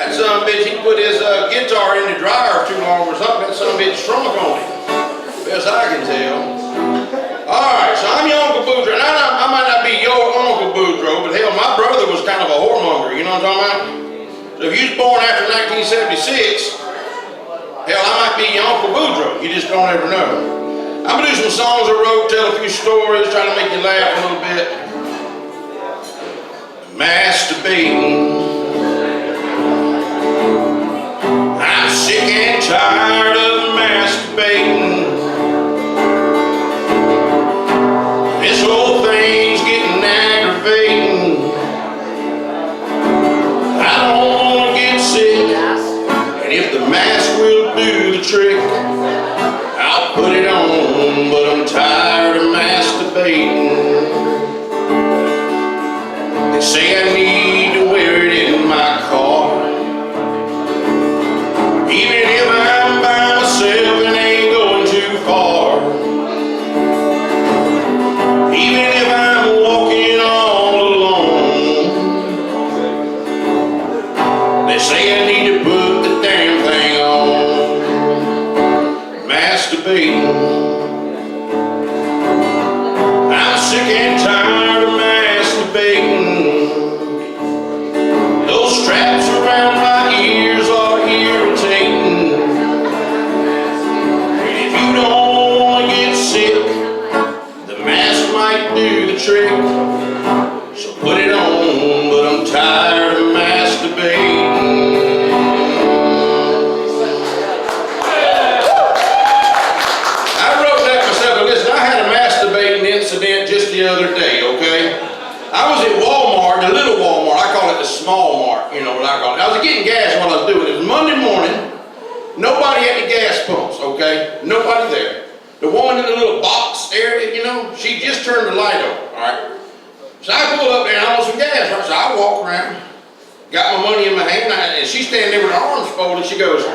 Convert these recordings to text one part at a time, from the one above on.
That son of a bitch, he put his guitar in the dryer too long or something. That son of a bitch shrunk on him. Best I can tell. Alright, so I'm your Uncle Boudreaux. And I might not be your Uncle Boudreaux, but hell, my brother was kind of a whoremonger, you know what I'm talking about? So if you was born after 1976, hell, I might be your Uncle Boudreaux. You just don't ever know. I'm gonna do some songs I wrote, tell a few stories, try to make you laugh a little bit. Masturbating. I'm sick and tired of masturbating. This whole thing's getting aggravating. I don't want to get sick, and if the mask will do the trick, I'll put it on, but I'm tired of masturbating. They say I need to wear it in my car, even if I'm by myself and ain't going too far, even if I'm walking all alone. They say I need to put the damn thing on. Masturbating. I'm sick and tired of masturbating. Those straps around my ears are irritating. And if you don't want to get sick, the mask might do the trick. So put it on, but I'm tired of masturbating. I wrote that myself, but listen, I had a masturbating incident just the other day, okay? I was at Walmart, the little Walmart, I call it the small mart, you know what I call it. I was getting gas while I was doing it. It was Monday morning, nobody at the gas pumps, okay? Nobody there. The woman in the little box area, you know, she just turned the light on, all right? So I pulled up there and I want some gas, right? So I walk around, got my money in my hand, and she's standing there with her arms folded. She goes,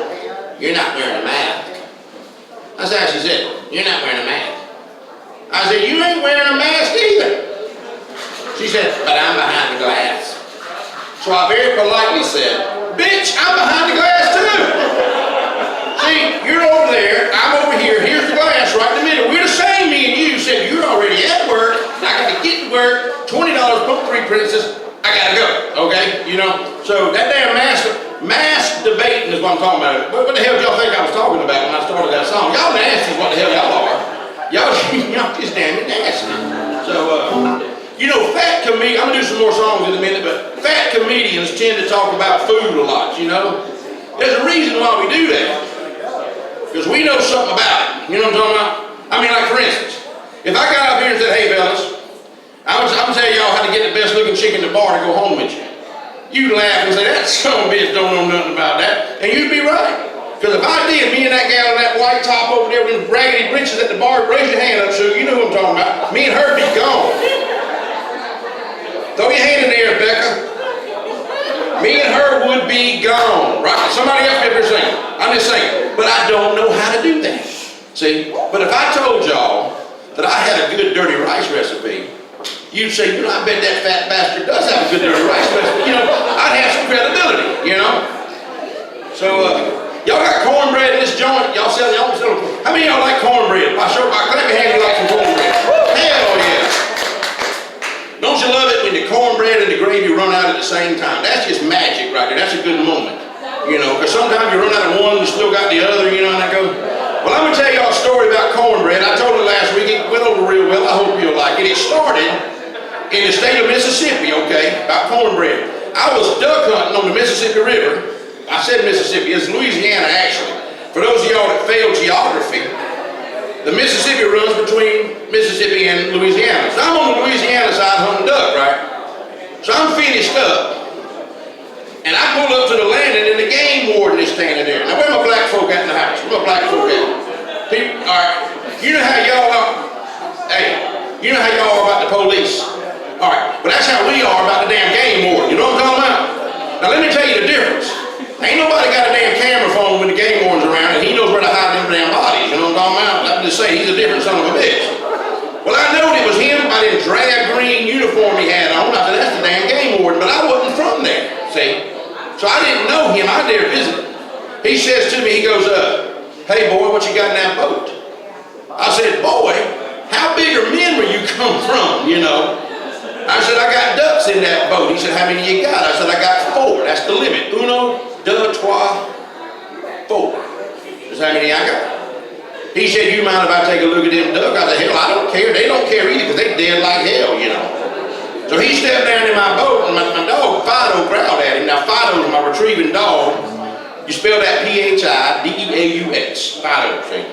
"You're not wearing a mask." I said, she said, "You're not wearing a mask." I said, "You ain't wearing a mask either." She said, "But I'm behind the glass." So I very politely said, "Bitch, I'm behind the glass too." See, you're over there, I'm over here, here's the glass right in the middle. We're the same, me and you. Said, "You're already at work, I gotta get to work, $20, pump 3 princess, I gotta go," okay? You know, so that damn mask debating is what I'm talking about. What the hell did y'all think I was talking about when I started that song? Y'all nasty is what the hell y'all are. Y'all just damn nasty. So, you know, fat comedians, I'm gonna do some more songs in a minute, but fat comedians tend to talk about food a lot, you know? There's a reason why we do that. Because we know something about it. You know what I'm talking about? I mean, like for instance, if I got up here and said, "Hey fellas, I'm gonna tell y'all how to get the best looking chick in the bar to go home with you," you'd laugh and say, "That son of a bitch don't know nothing about that." And you'd be right. Because if I did, me and that gal in that white top over there with them raggedy breeches at the bar, raise your hand up, Sue, you know who I'm talking about. Me and her be gone. Throw your hand in the air, Becca. Me and her would be gone, right? Somebody else be up here singing. I'm just saying, but I don't know how to do that. See? But if I told y'all that I had a good dirty rice recipe, you'd say, "You know, I bet that fat bastard does have a good dirty rice recipe." You know, I'd have some credibility, you know? So, y'all got cornbread in this joint? Y'all sell how many of y'all like cornbread? I clap your hand if you like some cornbread. Hell yeah. Don't you love it when the cornbread and the gravy run out at the same time? That's just magic right there. That's a good moment. You know, because sometimes you run out of one and you still got the other, you know, and I go, well, I'm going to tell y'all a story about cornbread. I told it last week. It went over real well. I hope you'll like it. It started in the state of Mississippi, okay, about cornbread. I was duck hunting on the Mississippi River. I said Mississippi. It's Louisiana, actually. For those of y'all that failed geography, the Mississippi runs between Mississippi and Louisiana. So I'm on the Louisiana side hunting duck, right? So I'm finished up. And I pull up to the landing and the game warden is standing there. Now where my black folk at in the house? Where my black folk at? People, all right. You know how y'all are, hey, you know how y'all are about the police? All right, but that's how we are about the damn game warden. You know what I'm talking about? Now let me tell you the difference. Ain't nobody got a damn camera phone when the game warden's around and he knows where to hide them damn bodies. You know what I'm talking about? I'm just saying he's a different son of a bitch. Well, I knowed it was him by the drab green uniform he had on. I said, that's the damn game warden, but I wasn't from there, see? So I didn't know know him, I dare visit him. He says to me, he goes, hey boy, what you got in that boat? I said, boy, how big are men where you come from, you know? I said, I got ducks in that boat. He said, how many you got? I said, I got 4. That's the limit. Uno, deux, trois, 4. That's how many I got. He said, you mind if I take a look at them ducks? I said, hell, I don't care. They don't care either because they dead like hell, you know. So he stepped down in my boat and my dog, Fido, growled at him. Now, Fido's my retrieving dog. You spell that P-H-I-D-E-A-U-X. Fido, see?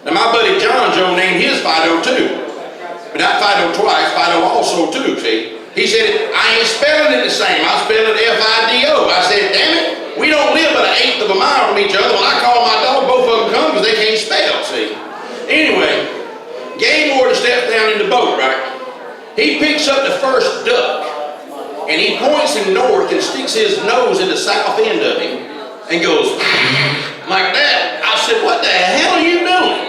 Now, my buddy John Joe named his Fido too. But not Fido twice, Fido also too, see? He said, I ain't spelling it the same. I spell it F-I-D-O. I said, damn it, we don't live but 1/8 of a mile from each other. When I call my dog, both of them come because they can't spell, see? Anyway, game warden steps down in the boat, right? He picks up the first duck, and he points him north and sticks his nose in the south end of him and goes, like that. I said, what the hell are you doing?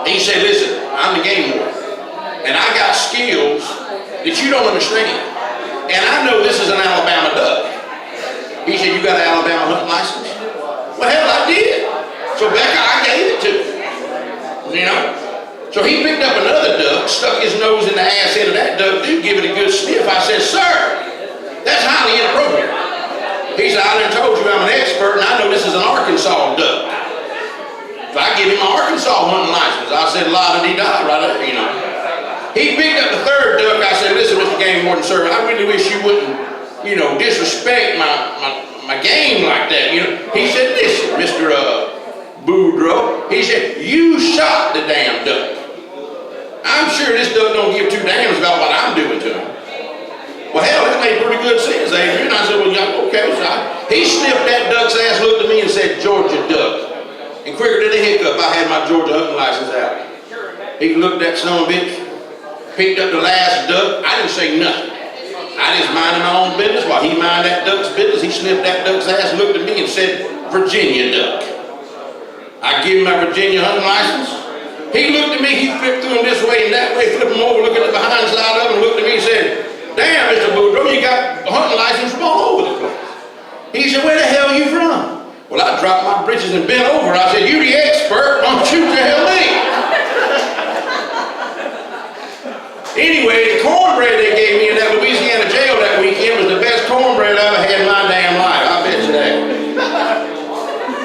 He said, listen, I'm the game warden. And I got skills that you don't understand. And I know this is an Alabama duck. He said, you got an Alabama hunting license? Well, hell, I did. So Becca, I gave it to him. You know? So he picked up another duck, stuck his nose in the ass end of that duck, dude, give it a good sniff. I said, sir, that's highly inappropriate. He said, I done told you I'm an expert and I know this is an Arkansas duck. So I give him my Arkansas hunting license. I said, la-da-dee-da, right there, you know. He picked up the third duck. I said, listen, Mr. Game Warden, sir, I really wish you wouldn't, you know, disrespect my game like that. You know, he said, listen, Mr. Boudreaux, he said, you shot the damn duck. I'm sure this duck don't give 2 damns about what I'm doing to him. Well, hell, that made pretty good sense, Adrian. I said, well, yeah, okay. So he sniffed that duck's ass, looked at me and said, Georgia duck. And quicker than a hiccup, I had my Georgia hunting license out. He looked at son of a bitch, picked up the last duck. I didn't say nothing. I just minded my own business. While he minded that duck's business, he sniffed that duck's ass, looked at me and said, Virginia duck. I give him my Virginia hunting license. He looked at me, he flipped through him this way and that way, flipped him over, looking at the behind side of him, looked at me and said, damn, Mr. Boudreaux, you got a hunting license from all over the place. He said, where the hell are you from? Well, I dropped my britches and bent over. I said, you the expert, why don't you tell me? Anyway, the cornbread they gave me in that Louisiana jail that weekend was the best cornbread I ever had in my damn life. I bet you that.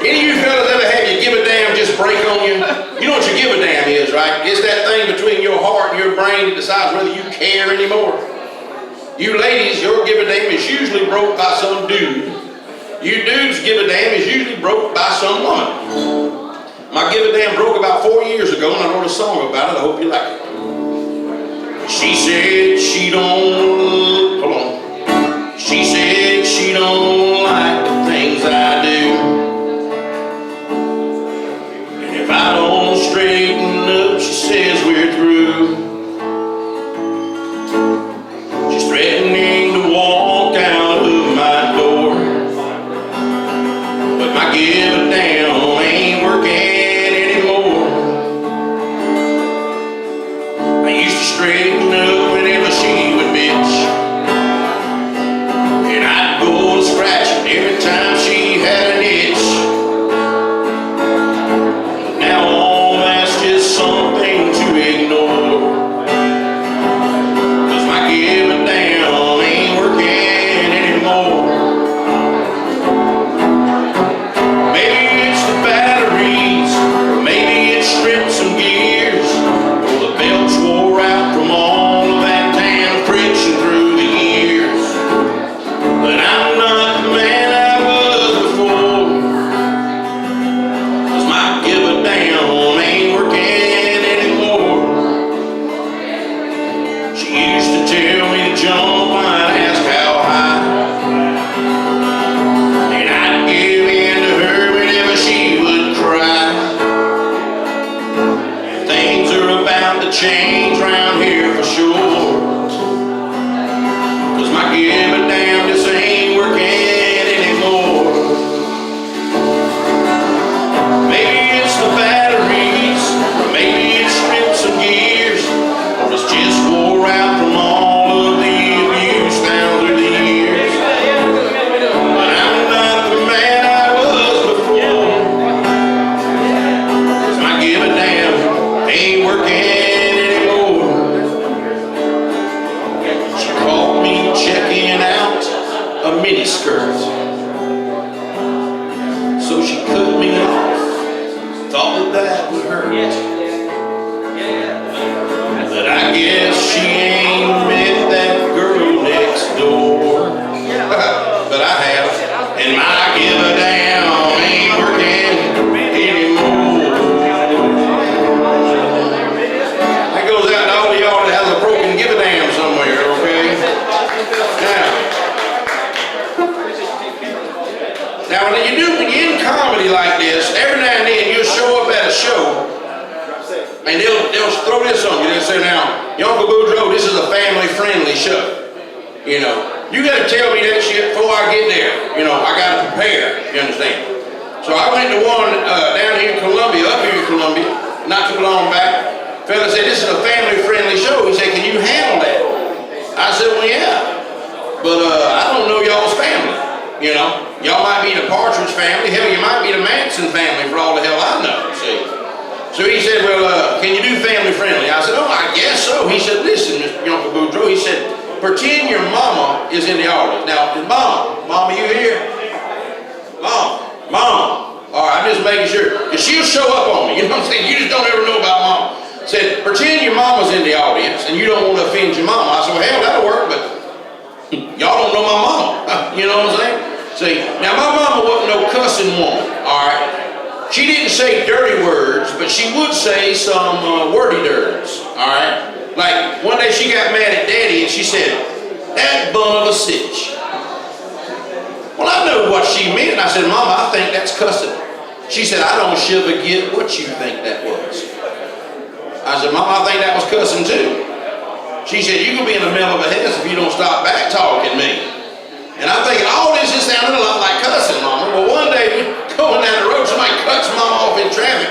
Any of you fellas ever had you give a damn just break on you? You know what your give a damn is, right? It's that thing between your heart and your brain that decides whether you care anymore. You ladies, your give a damn is usually broke by some dude. You dudes give a damn is usually broke by some woman. My give a damn broke about 4 years ago and I wrote a song about it. I hope you like it. She said she don't, hold on. She said she don't like the things I do. And if I don't straighten up, she says we're through. She's threatening to walk out of my door. But my give a damn ain't working anymore. I used to straighten up whenever she would bitch, and I'd go and scratch Now when you're in comedy like this, every now and then you'll show up at a show and they'll throw this on you. They'll say, now, Yuncle Boudreaux, this is a family-friendly show. You know, you got to tell me that shit before I get there. You know, I got to prepare, you understand? So I went to one down here in Columbia, up here in Columbia, not too long back. Fella said, this is a family-friendly show. He said, can you handle that? I said, well, yeah. But I don't know y'all's family, you know. Y'all might be the Partridge family. Hell, you might be the Manson family for all the hell I know, see. So he said, well, can you do family-friendly? I said, oh, I guess so. He said, listen, Mr. Yuncle Boudreaux, he said, pretend your mama is in the audience. Now, Mama, you here? Mama. All right, I'm just making sure. Because she'll show up on me, you know what I'm saying? You just don't ever know about Mama. Said, pretend your mama's in the audience and you don't want to offend your mama. I said, well, hell, that'll work, but y'all don't know my mama. You know what I'm saying? See, now my mama wasn't no cussing woman, all right? She didn't say dirty words, but she would say some wordy dirts, all right? Like, one day she got mad at Daddy and she said, that bun of a sitch. Well, I know what she meant. I said, Mama, I think that's cussing. She said, I don't shiver get what you think that was. I said, Mama, I think that was cussing too. She said, you can be in the middle of a hiss if you don't stop back talking me. And I'm thinking, all this is sounding a lot like cussing, Mama. Well, one day, we going down the road, somebody cuts Mama off in traffic.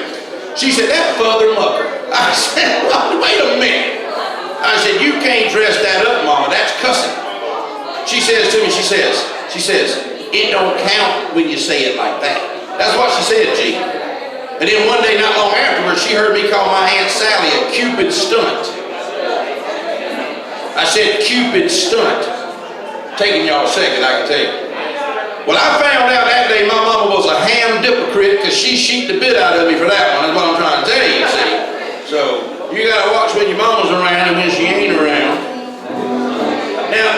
She said, that father mucker. I said, wait a minute. I said, you can't dress that up, Mama. That's cussing. She says to me, she says, it don't count when you say it like that. That's what she said, G. And then one day, not long afterwards, she heard me call my Aunt Sally a Cupid stunt. I said, Cupid stunt. Taking y'all a second, I can tell you. Well, I found out that day my mama was a ham hypocrite because she sheeped the bit out of me for that one. That's what I'm trying to tell you, see. So, you gotta watch when your mama's around and when she ain't around. Now,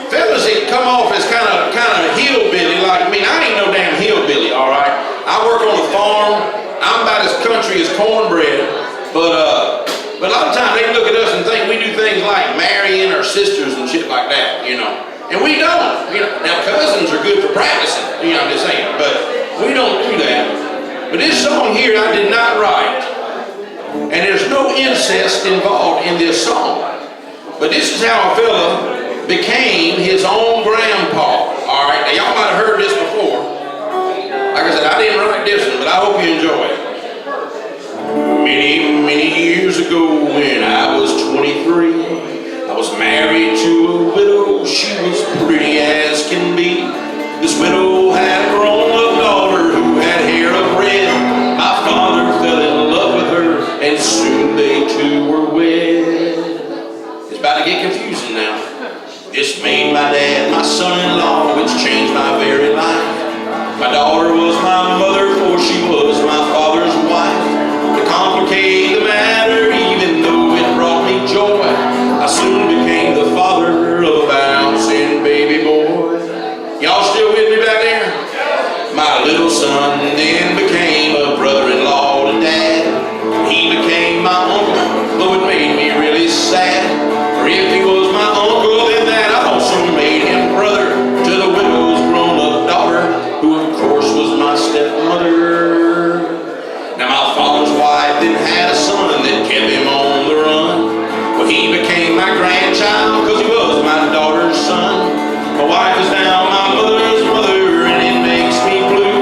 fellas that come off as kind of hillbilly like me. Now, I ain't no damn hillbilly, all right? I work on a farm. I'm about as country as cornbread. But a lot of times they look at us and think we do things like marrying our sisters and shit like that, you know. And we don't. You know. Now, cousins are good for practicing, you know, I'm just saying. But we don't do that. But this song here I did not write. And there's no incest involved in this song. But this is how a fella became his own grandpa. All right, now y'all might have heard this before. Like I said, I didn't write this one, but I hope you enjoy it. Many years ago when I was 23, I was married to a widow. She was pretty as can be. This widow had a grown-up daughter who had hair of red. My father fell in love with her, and soon they two were wed. It's about to get confusing now. This made my dad my son-in-law, which changed my very life. My daughter was my mother, for she was my father's wife. To complicate the matter, even though it brought me joy, I soon became the father of a bouncing baby boy. Y'all still with me back there? My little son then became a brother-in-law to Dad. He became my uncle, though it made me really sad. For if he was my uncle, then that also made him brother to the widow's grown-up daughter, who of course was my stepmother. Now my father's wife then had a son that kept him on the run. Well, he became my grandchild because he was my daughter's son. My wife is now my mother's mother, and it makes me blue,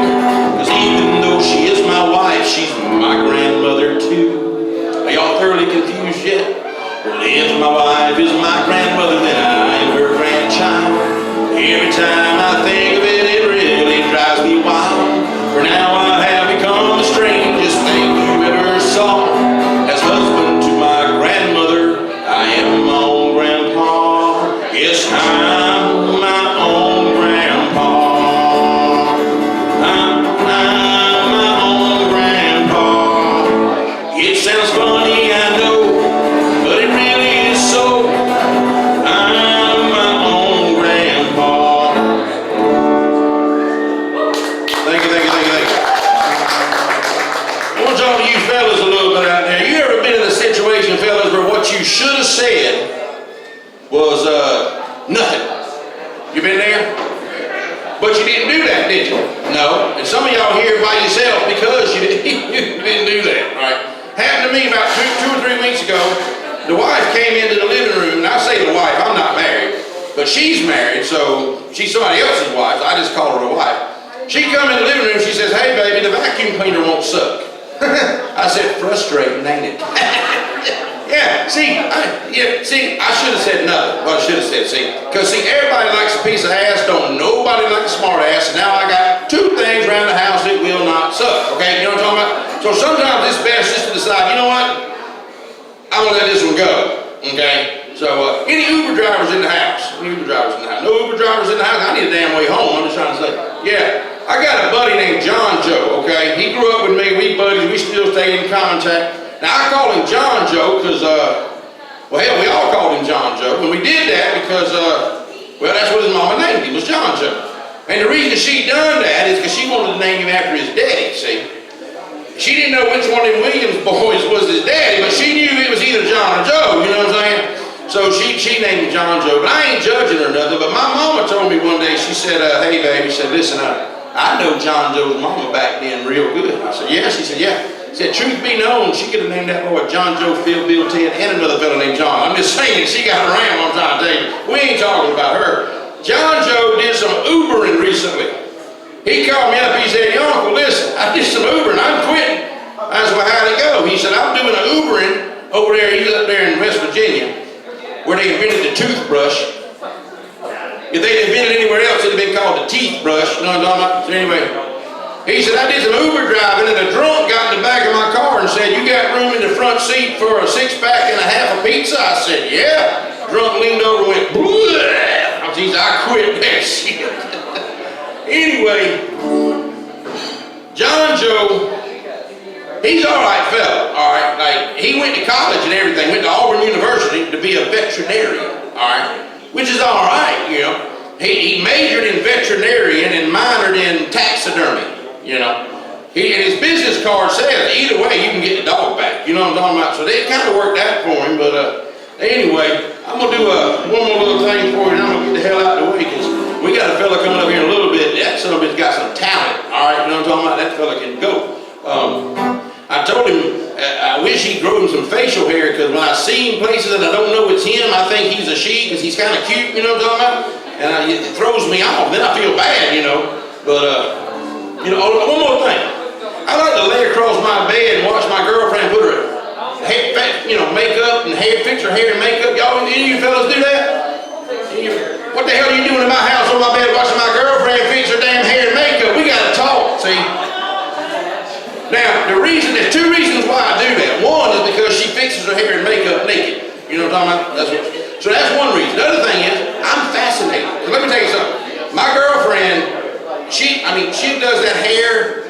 because even though she is my wife, she's my grandmother too. Are y'all thoroughly confused yet? Well, if my wife is my grandmother, then I am her grandchild. Every time I think of it, it really drives me wild. For now I have become the strangest thing you ever saw. As husband to my grandmother, I am my own grandpa. Yes, I'm my own grandpa. I'm my own grandpa. It sounds funny, I know, but it really is so. I'm my own grandpa. Thank you. I want y'all to use fellas a little bit out there. You ever been in a situation, fellas, where what you should have said was nothing? You been there? But you didn't do that, did you? No. she's married, so she's somebody else's wife. I just call her a wife. She come in the living room, she says, "Hey baby, the vacuum cleaner won't suck." I said, "Frustrating, ain't it?" Yeah, see, I should have said nothing. What I should have said, because everybody likes a piece of ass, don't nobody like a smart ass, and now I got two things around the house that will not suck, okay? You know what I'm talking about? So sometimes it's best just to decide, you know what? I'm gonna let this one go, okay? So, any Uber drivers in the house? Any Uber drivers in the house? No Uber drivers in the house? I need a damn way home, I'm just trying to say. Yeah, I got a buddy named John Joe, okay? He grew up with me, we buddies, we still stay in contact. Now, I call him John Joe because, well, hell, we all called him John Joe. And we did that because, well, that's what his mama named him, was John Joe. And the reason she done that is because she wanted to name him after his daddy, see? She didn't know which one of them Williams boys was his daddy, but she knew it was either John or Joe, you know what I'm saying? So she named him John Joe, but I ain't judging her or nothing. But my mama told me one day, she said, "Hey, baby," she said, "listen, I know John Joe's mama back then real good." I said, "Yeah?" She said, "Yeah." Said, "Truth be known, she could have named that boy John Joe, Phil, Bill, Ted, and another fellow named John." I'm just saying, she got around, what I'm trying to tell you. We ain't talking about her. John Joe did some Ubering recently. He called me up, he said, "Yuncle, listen, I did some Ubering, I'm quitting." I said, "Well, how'd it go?" He said, "I'm doing an Ubering over there," he's up there in West Virginia, where they invented the toothbrush. If they'd invented anywhere else, it'd have been called the teeth brush, you know what I'm talking about? So anyway, he said, "I did some Uber driving and a drunk got in the back of my car and said, 'You got room in the front seat for a 6-pack and a half of pizza?' I said, 'Yeah.' Drunk leaned over and went, 'Bleh.' Geez, I quit that shit." Anyway, John Joe, he's all right fella, all right? Like, he went to college and everything, went to Auburn University to be a veterinarian, all right? Which is all right, you know. He majored in veterinarian and minored in taxidermy. You know, and his business card says either way you can get the dog back. You know what I'm talking about? So they kind of worked out for him. But anyway, I'm gonna do one more little thing for you, and I'm gonna get the hell out of the way because we got a fella coming up here in a little bit. That son of a bitch got some talent. All right, you know what I'm talking about? That fella can go. I told him I wish he'd grow him some facial hair because when I see him places and I don't know it's him, I think he's a she because he's kind of cute. You know what I'm talking about? And it throws me off. Then I feel bad, you know. But you know, one more thing. I like to lay across my bed and watch my girlfriend put her makeup and hair, fix her hair and makeup. Y'all, any of you fellas do that? What the hell are you doing in my house on my bed watching my girlfriend fix her damn hair and makeup? We gotta talk, see? Now, there's two reasons why I do that. One is because she fixes her hair and makeup naked. You know what I'm talking about? So that's one reason. The other thing is, I'm fascinated. So let me tell you something. My girlfriend, she does that hair,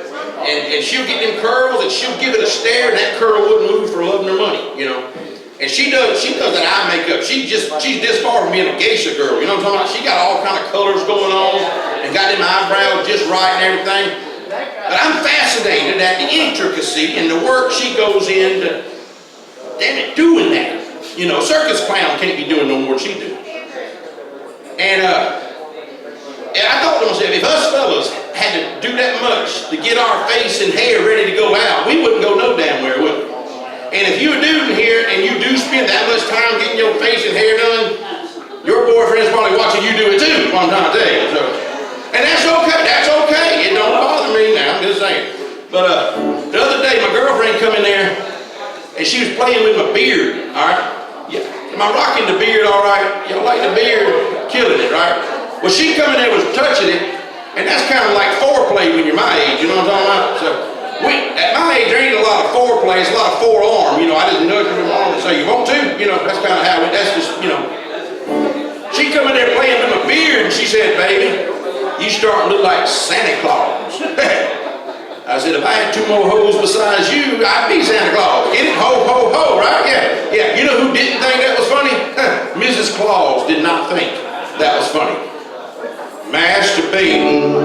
and she'll get them curls, and she'll give it a stare, and that curl wouldn't move for loving her money, you know. And she does that eye makeup. She's this far from being a geisha girl, you know what I'm talking about? She got all kind of colors going on, and got them eyebrows just right and everything. But I'm fascinated at the intricacy and the work she goes into, damn it, doing that. You know, circus clown can't be doing no more than she do. And I thought to myself, if us fellas had to do that much to get our face and hair ready to go out, we wouldn't go no damn where, would we? And if you're a dude in here and you do spend that much time getting your face and hair done, your boyfriend's probably watching you do it too, what I'm trying to tell you. So, and that's okay, it don't bother me now, I'm just saying. But the other day my girlfriend come in there and she was playing with my beard, all right? Yeah. Am I rocking the beard all right? Y'all like the beard? Killing it, right? Well, she come in there was touching it, and that's kind of like foreplay when you're my age, you know what I'm talking about? So, at my age, there ain't a lot of foreplay, it's a lot of forearm, you know, I just nudge her with my arm and say, "You want to?" You know, that's kind of how that's just, you know. She come in there playing with my beard, and she said, "Baby, you starting to look like Santa Claus." I said, "If I had two more hoes besides you, I'd be Santa Claus. Get it? Ho, ho, ho, right? Yeah, yeah. You know who didn't think that was funny? Mrs. Claus did not think that was funny. Masturbating.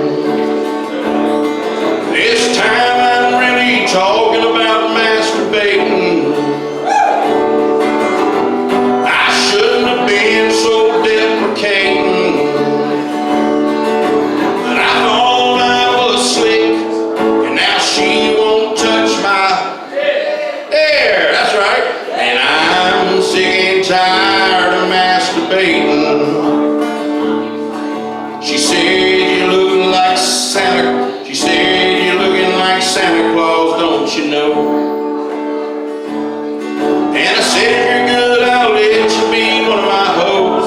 This time I'm really talking about masturbating. I shouldn't have been so deprecating. But I thought I was slick, and now she won't touch my hair. That's right. And I'm sick and tired of masturbating. don't you know? And I said, if you're good, I'll let you be one of my hoes.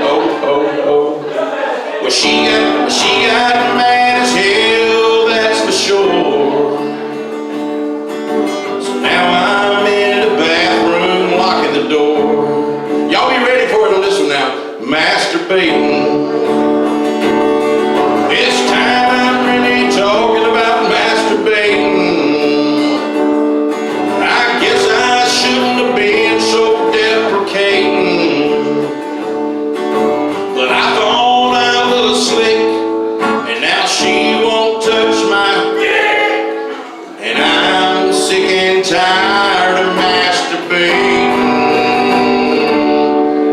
Oh, oh, oh. Well, she got mad as hell, that's for sure. So now I'm in the bathroom, locking the door. Y'all be ready for it on this one now. Masturbating. This time I'm really talking about masturbating. I guess I shouldn't have been so deprecating, but I thought I was slick, and now she won't touch my and I'm sick and tired of masturbating.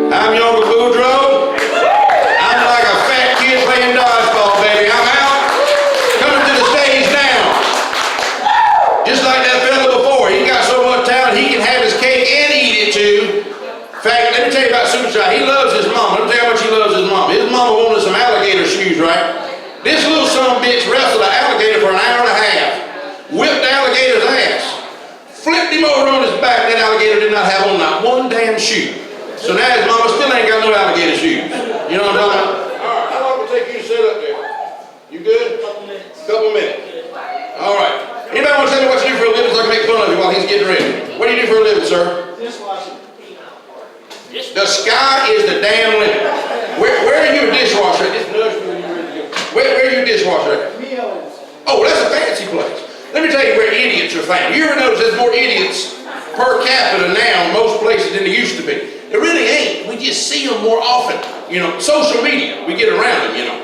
I'm Yuncle Boudreaux. I'm like a fat kid playing dodgeball, baby. I'm out. Coming to the stage now. Just like that fella before. He got so much talent he can have his cake and eat it too. In fact, let me tell you about Supershine. He loves his mama. Let me tell you how much he loves his mama. His mama wanted some alligator shoes, right? This little son of a bitch wrestled an alligator for an hour and a half. Whipped the alligator's ass. Flipped him over on his back. That alligator did not have on not one damn shoe. So now his mama still ain't got no alligator shoes. You know what I'm talking about? All right, how long will it take you to set up there? You good? Couple minutes. All right. Anybody want to tell me what you do for a living so I can make fun of you while he's getting ready? What do you do for a living, sir? Dishwasher. The sky is the damn limit. Where are you a dishwasher at? Just nudge me when you're ready to go. Where are you a dishwasher at? Oh, that's a fancy place. Let me tell you where idiots are found. You ever notice there's more idiots per capita now in most places than there used to be? There really ain't. We just see them more often. You know, social media, we get around them, you know.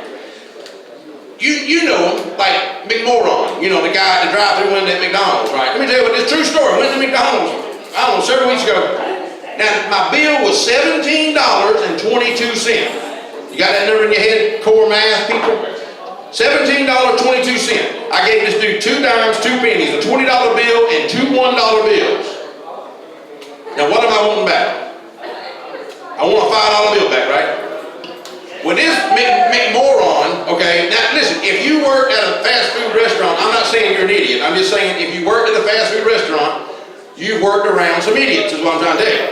You know him, like McMoron, you know, the guy at the drive-thru window at McDonald's, right? Let me tell you what, this true story. I went to McDonald's, I don't know, several weeks ago. Now, my bill was $17.22. You got that number in your head, core math people? $17.22. I gave this dude 2 dimes, 2 pennies, a $20 bill and 2 $1 bills. Now, what am I wanting back? I want a $5 bill back, right? Well, this McMoron, okay, now listen, if you work at a fast food restaurant, I'm not saying you're an idiot. I'm just saying if you work at a fast food restaurant, you've worked around some idiots, is what I'm trying to tell you.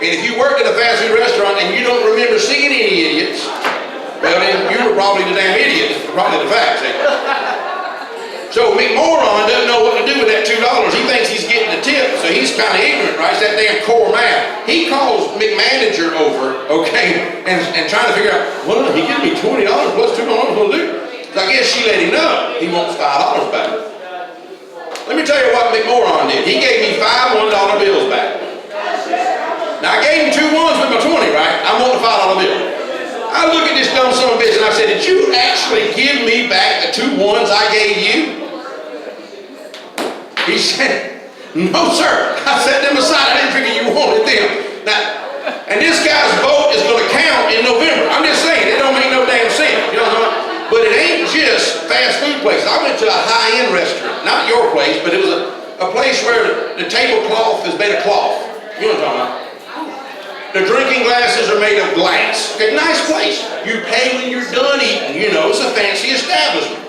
And if you work at a fast food restaurant and you don't remember seeing any idiots, well, then you were probably the damn idiot. It's probably the fact. So McMoron doesn't know what to do with that $2. He thinks he's getting a tip, so he's kind of ignorant, right? It's that damn core math. He calls McManager over, okay, and trying to figure out, well, he gives me $20, what's $2 going to do? So I guess she let him know he wants $5 back. Let me tell you what McMoron did. He gave me 5 $1 bills back. Now I gave him 2 ones with my 20, right? I want the $5 bill. I look at this dumb son of a bitch and I said, did you actually give me back the 2 ones I gave you? He said, no sir. I set them aside. I didn't figure you wanted them. Now, and this guy's vote is going to count in November. I'm just saying, it don't make no damn sense. You know what I'm saying? But it ain't just fast food places. I went to a high-end restaurant. Not your place, but it was a place where the tablecloth is made of cloth. You know what I'm talking about? The drinking glasses are made of glass. Okay, nice place. You pay when you're done eating. You know, it's a fancy establishment.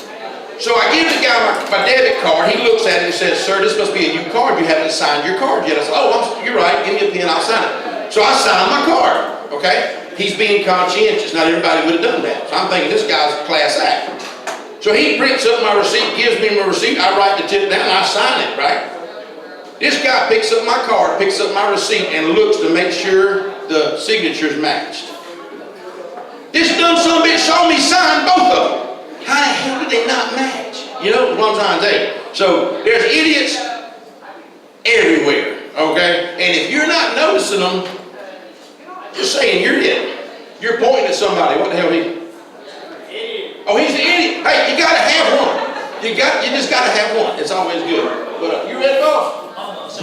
So I give the guy my debit card. He looks at it and says, sir, this must be a new card. You haven't signed your card yet. I said, oh, you're right. Give me a pen. I'll sign it. So I signed my card. Okay? He's being conscientious. Not everybody would have done that. So I'm thinking this guy's a class act. So he prints up my receipt, gives me my receipt. I write the tip down and I sign it, right? This guy picks up my card, picks up my receipt, and looks to make sure the signatures matched. This dumb son of a bitch saw me sign both of them. How the hell did they not match? You know what I'm trying to tell you. So there's idiots everywhere, okay? And if you're not noticing them, just saying you're it. You're pointing at somebody. What the hell he? Oh, he's an idiot. Hey, you gotta have one. You just gotta have one. It's always good. But you ready to go?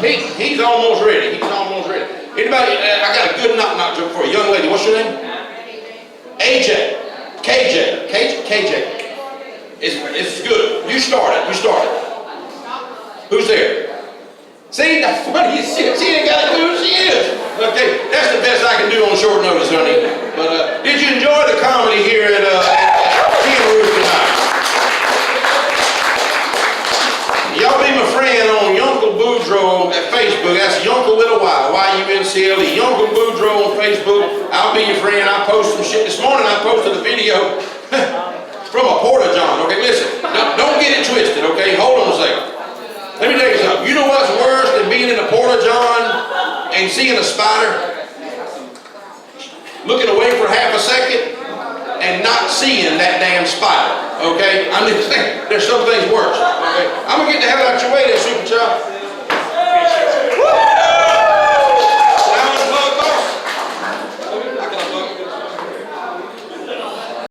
He's almost ready. He's almost ready. Anybody? I got a good knock joke for you. Young lady, what's your name? AJ. KJ. It's good. You start it. Who's there? See, that's funny. She ain't got a clue who she is. Okay, that's the best I can do on short notice, honey. But did you enjoy the comedy here at Tin Roof tonight? Y'all be my friend on Yuncle. Facebook. That's Yuncle with a Y, Y-U-N-C-L-E. Yuncle Boudreaux on Facebook. I'll be your friend. I post some shit. This morning I posted a video from a porta-john. Okay, listen. Don't get it twisted, okay? Hold on a second. Let me tell you something. You know what's worse than being in a porta-john and seeing a spider? Looking away for half a second and not seeing that damn spider, okay? I'm just saying, there's some things worse, okay?